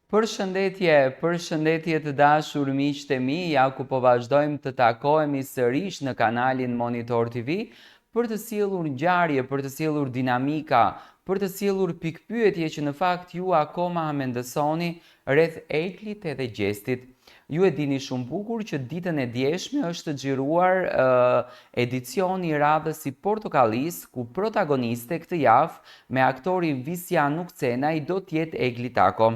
Përshëndetje të dashur miqtë e mi, ja ku po vazhdojmë të takohemi sërish në kanalin Monitor TV për të sjellur ngjarje, për të sjellur dinamika, për të sjellur pikpyetje që në fakt ju akoma mendësoni rreth Eglit edhe Gjestit. Ju e dini shumë bukur që ditën e djeshme është xhiruar edicioni i radhës i Portokallis, ku protagoniste këtë javë me aktorin Visja Nukcenaj do të jetë Egli Tako.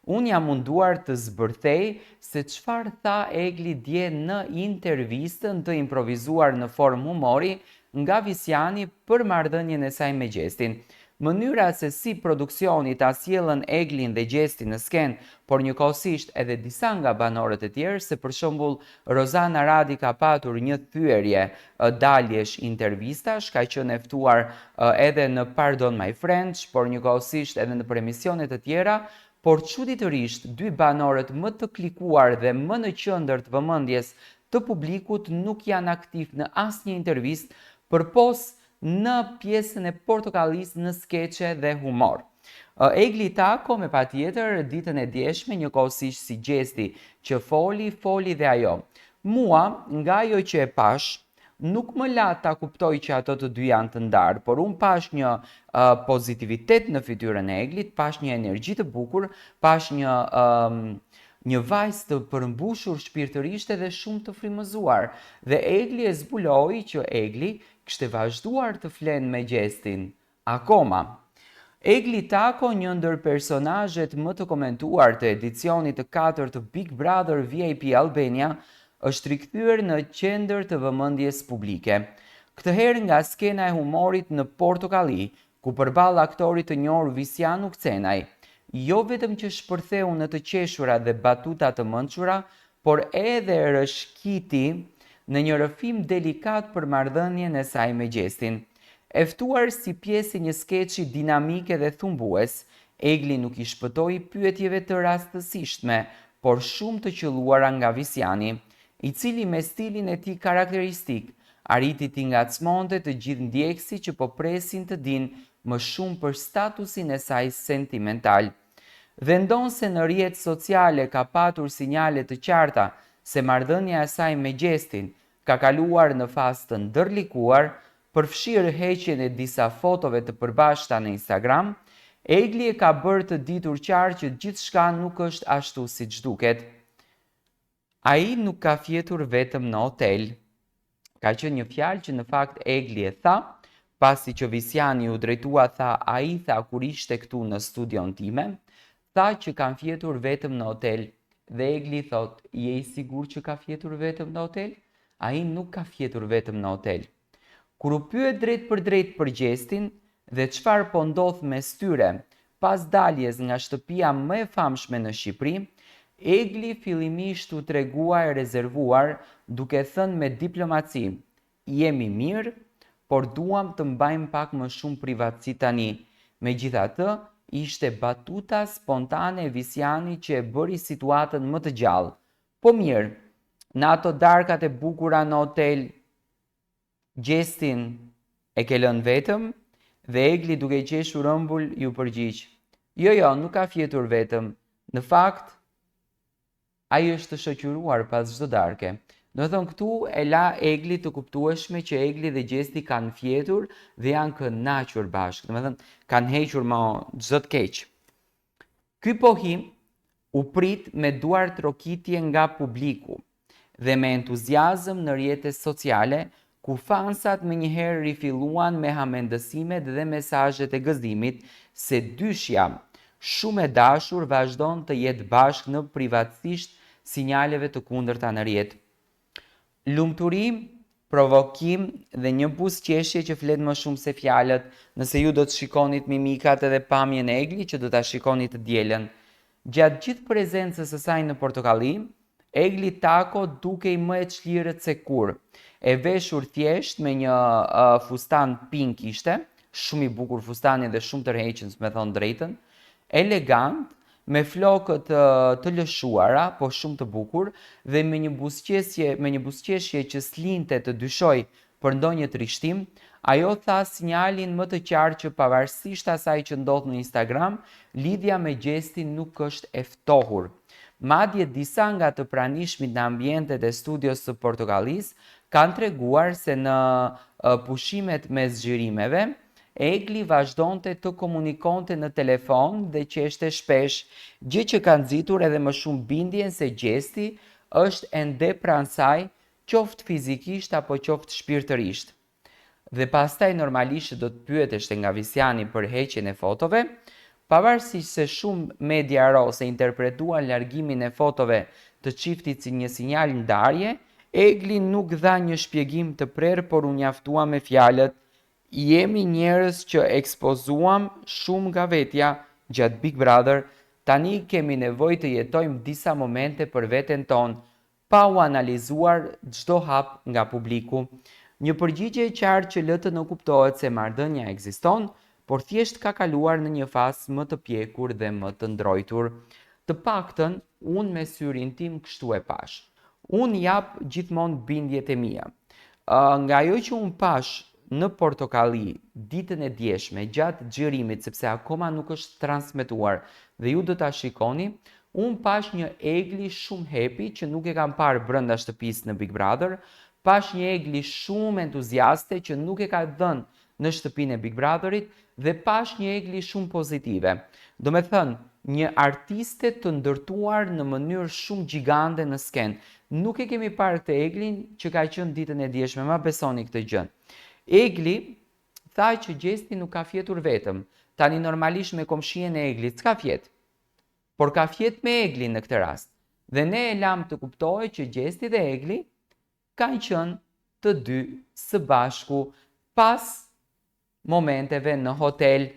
Unë jam munduar të zbërthej se çfarë tha Egli dje në intervistën të improvizuar në formë humori nga Visjani për marrëdhënien e saj me Gjestin. Mënyra se si produksioni ta sjellën Eglin dhe Gjestin në skenë, por njëkohësisht edhe disa nga banorët e tjerë, se për shembull Rozana Radi ka patur një thyerje daljesh intervistash, ka qenë e ftuar edhe në Pardon My French, por njëkohësisht edhe në emisione të tjera. Por çuditërisht, dy banorët më të klikuar dhe më në qendër të vëmendjes të publikut nuk janë aktiv në asnjë intervistë, përpos në pjesën e Portokallis në skeçe dhe humor. Egli Tako me patjetër ditën e djeshme njëkohësisht si Gjesti që foli dhe ajo. Mua, nga ajo që e pash, nuk më la ta kuptoj që ato të dy janë të ndarë, por unë pash një pozitivitet në fytyrën e Eglit, pash një energji të bukur, pash një vajzë të përmbushur shpirtërisht edhe shumë të frymëzuar. Dhe Egli e zbuloi që Egli kishte vazhduar të flenë me Gjestin. Akoma. Egli Tako, një ndër personazhet më të komentuar të edicionit të 4 të Big Brother VIP Albania, është rikthyer në qendër të vëmendjes publike. Këtë herë nga skena e humorit në Portokalli, ku përballë aktorit të njohur Visja Nukcenaj, jo vetëm që shpërtheu në të qeshura dhe batuta të mençura, por edhe rëshqiti në një rrëfim delikat për marrëdhënien e saj me Gjestin. E ftuar si pjesë e një skeçi dinamike dhe thumbues, Egli nuk i shpëtoi pyetjeve të rastësishme, por shumë të qelluara nga Visjani, i cili me stilin e tij karakteristik arriti t'i ngacmonte të gjithë ndjekësit që po presin të dinë më shumë për statusin e saj sentimental. Vendon se në rrjetet sociale ka patur sinjale të qarta se marrëdhënia e saj me Gjestin ka kaluar në fazë të ndërlikuar, përfshirë heqjen e disa fotove të përbashkëta në Instagram. Egli e ka bërë të ditur qartë që gjithçka nuk është ashtu siç duket. Ai nuk ka fjetur vetëm në hotel. Ka qenë një fjalë që në fakt Egli e tha, pasi që Visjani u drejtua tha, ai tha kur ishte këtu në studion time, tha që kanë fjetur vetëm në hotel. Dhe Egli thot, je i sigurt që ka fjetur vetëm në hotel? Ai nuk ka fjetur vetëm në hotel. Kur u pyet drejt për Gjestin dhe çfarë po ndodh mes tyre pas daljes nga shtëpia më e famshme në Shqipëri, Egli fillimisht u tregua e rezervuar, duke thënë me diplomaci, jemi mirë, por duam të mbajmë pak më shumë privatësi tani. Megjithatë, ishte batuta spontane e Visjani që e bëri situatën më të gjallë. Po mirë, në ato darkat e bukura në hotel, Gjestin e ke lënë vetëm? Dhe Egli duke qeshur ëmbull ju përgjigj, jo, nuk ka fjetur vetëm. Në fakt, ai është të shoqëruar pas çdo darke. Do të thonë këtu e la Egli të kuptueshme që Egli dhe Gjesti kanë fjetur dhe janë kënaqur bashkë. Do të thonë kanë hequr më çdo të keq. Ky pohim u prit me duar trokitje nga publiku dhe me entuziazëm në rrjetet sociale, ku fansat menjëherë rifilluan me hamendësimet dhe mesazhet e gëzimit se dyshja shumë e dashur vazhdon të jetë bashkë në privatësisht sinjaleve të kundërta në rrjet. Lumturi, provokim dhe një buzëqeshje që flet më shumë se fjalët, nëse ju do të shikonit mimikat edhe pamjen e Egli që do ta shikonit të dielën. Gjatë gjithë prezencës së saj në Portokalli, Egli Tako dukej më e çlirët se kur. E veshur thjesht me një fustan pink ishte, shumë i bukur fustani dhe shumë tërheqës, me thonë drejtën, elegant, me flokët të lëshuara, po shumë të bukur, dhe me një buzëqeshje që slinte të dyshoj për ndonjë trishtim, ajo tha sinjalin më të qartë që pavarësisht asaj që ndodh në Instagram, lidhja me gjestin nuk është e ftohur. Madje disa nga të pranishmit në ambientet e studios së Portokallisë kanë treguar se në pushimet me zgjerimeve, Egli vazhdonte të komunikonte në telefon dhe qeshte shpesh, gjë që ka nxitur edhe më shumë bindjen se gjesti është ende pranë saj, qoftë fizikisht apo qoftë shpirtërisht. Dhe pastaj normalisht do të pyetesh nga Visiani për heqjen e fotove, pavarësisht se shumë media rose interpretuan largimin e fotove të çiftit si një sinjal ndarje, Egli nuk dha një shpjegim të prerë, por u njaftua me fjalët: "Jemi njerëz që ekspozuam shumë nga vetja gjatë Big Brother, tani kemi nevojë të jetojmë disa momente për veten tonë, pa u analizuar çdo hap nga publiku." Një përgjigje e qartë që lë të nënkuptohet se marrëdhënia ekziston, por thjesht ka kaluar në një fazë më të pjekur dhe më të ndrojtur. Të paktën, unë me syrin tim kështu e pash. Unë jap gjithmonë bindjet e mia. Nga ajo që unë pash në Portokalli ditën e djeshme gjatë xhirimit, sepse akoma nuk është transmetuar dhe ju do ta shikoni, unë pash një Egli shumë happy që nuk e kam parë brenda shtëpisë në Big Brother, pash një Egli shumë entuziaste që nuk e ka dhënë në shtëpinë e Big Brotherit dhe pash një Egli shumë pozitive. Do me thënë, një artiste të ndërtuar në mënyrë shumë gjigande në skenë. Nuk e kemi parë këtë Eglin që ka qenë ditën e djeshme, ma besoni këtë gjë. Egli tha që gjesti nuk ka fjetur vetëm. Tani normalisht me komshien e Eglit s'ka fjet, por ka fjet me Eglin në këtë rast. Dhe ne e lam të kuptoj që gjesti dhe Egli kanë qenë të dy së bashku pas momenteve në hotel.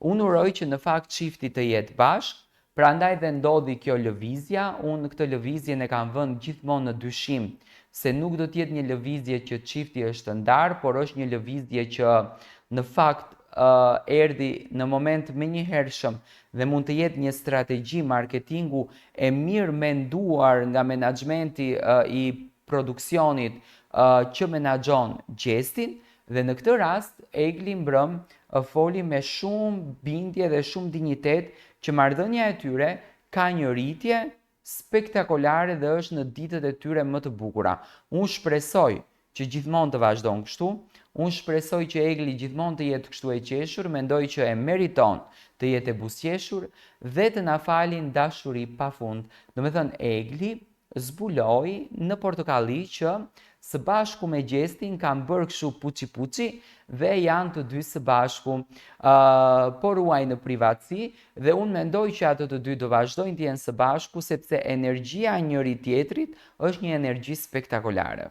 Unë uroj që në fakt çifti të jetë bashkë, prandaj dhe ndodhi kjo lëvizja. Unë këtë lëvizje e kam vënë gjithmonë në dyshim se nuk do t'jetë një lëvizje që çifti është ndarë, por është një lëvizje që në fakt erdhi në moment menjëhershëm dhe mund të jetë një strategji marketingu e mirë menduar nga menaxhmenti i produksionit që menaxhon gjestin, dhe në këtë rast Egli mbrëm foli me shumë bindje dhe shumë dinjitet që marrëdhënia e tyre ka një rritje spektakolare dhe është në ditët e tyre më të bukura. Unë shpresoj që gjithmonë të vazhdon kështu, unë shpresoj që Egli gjithmonë të jetë kështu e qeshur, mendoj që e meriton të jetë e buzëqeshur dhe të na falin dashuri pafund. Do me thënë, Egli zbuloi në Portokalli që së bashku me gjestin kanë bërë kështu puçi dhe janë të dy së bashku, por ruaj në privatësi, dhe unë mendoj që ato të dy do vazhdojnë të jenë së bashku sepse energjia njëri tjetrit është një energji spektakolare.